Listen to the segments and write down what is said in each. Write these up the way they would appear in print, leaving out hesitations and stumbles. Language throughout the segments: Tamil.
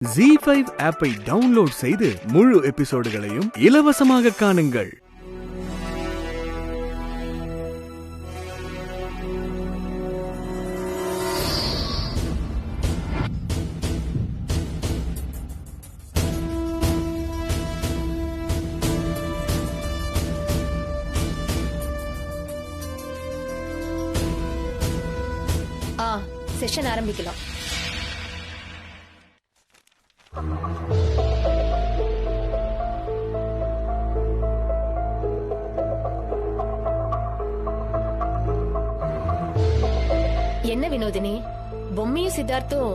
ZEE5 ஆப்பை டவுன்லோட் செய்து முழு எபிசோடுகளையும் இலவசமாக காணுங்கள். செஷன் ஆரம்பிக்கலாம். என்ன வினோதினி, பொம்மியும் சித்தார்த்தும்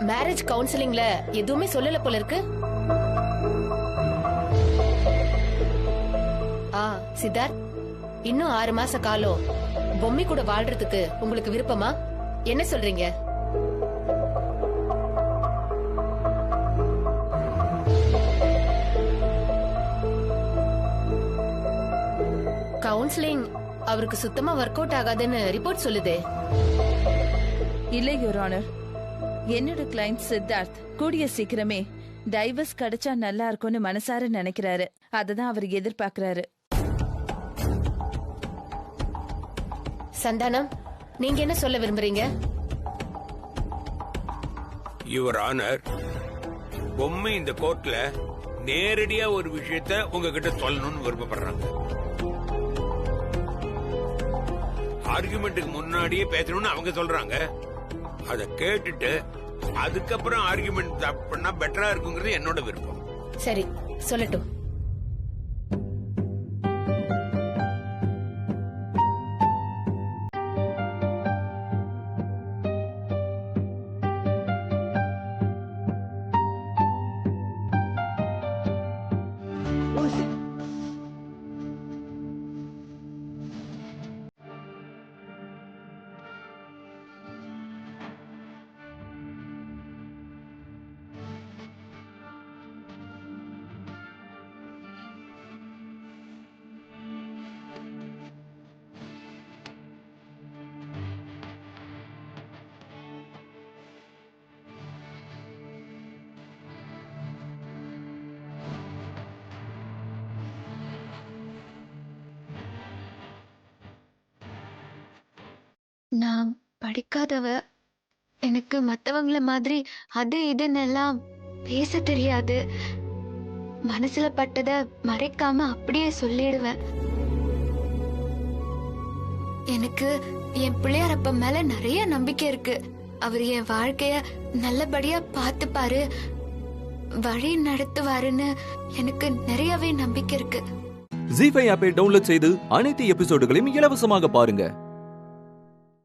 மேரேஜ் கவுன்சிலிங்ல எதுவுமே சொல்லல போல இருக்கு. சித்தார்த், இன்னும் 6 மாச காலம் பொம்மி கூட வாழ்றதுக்கு உங்களுக்கு விருப்பமா? என்ன சொல்றீங்க? கவுன்சிலிங் அவருக்கு சுத்தமா ஒர்க் அவுட் ஆகாதுன்னு ரிப்போர்ட் சொல்லுதே. இல்லை யுவர் ஆனர், என்னோட கிளைண்ட் சித்தார்த் கூடிய சீக்கிரமே டைவர்ஸ் கிடைச்சா நல்லா இருக்கும்னு மனசார நினைக்கிறாரு. அததான் அவர் எதிர்பார்க்கிறாரு. சந்தானம், நீங்க என்ன சொல்ல விரும்புறீங்க? யுவர் ஆனர், பொம்மை இந்த கோர்ட்ல நேரடியா ஒரு விஷயத்த உங்ககிட்ட சொல்லணும்னு விருப்பப்படுறாங்க. ஆர்குமெண்ட்டுக்கு முன்னாடியே பேசணும்னு அவங்க சொல்றாங்க. அத கேட்டுட்டு அதுக்கப்புறம் ஆர்குமெண்ட் பண்ணா பெட்டரா இருக்குங்கிறது என்னோட விருப்பம். சரி, சொல்லட்டும். நான் படிக்காதவ, எனக்கு மத்தவங்கள மாதிரி அது இதுன்னு எல்லாம் பேச தெரியாது. மனசுல பட்டத மறைக்காம அப்படியே சொல்லிடுவேன். எனக்கு என் பிள்ளையாரப்ப மேல நிறைய நம்பிக்கை இருக்கு. அவர் என் வாழ்க்கைய நல்லபடியா பார்த்துப்பாரு, வழி நடத்துவாருன்னு எனக்கு நிறையவே நம்பிக்கை இருக்கு. ZEE5 ஆப்பை டவுன்லோட் செய்து அனைத்து எபிசோடுகளையும் இலவசமாக பாருங்க.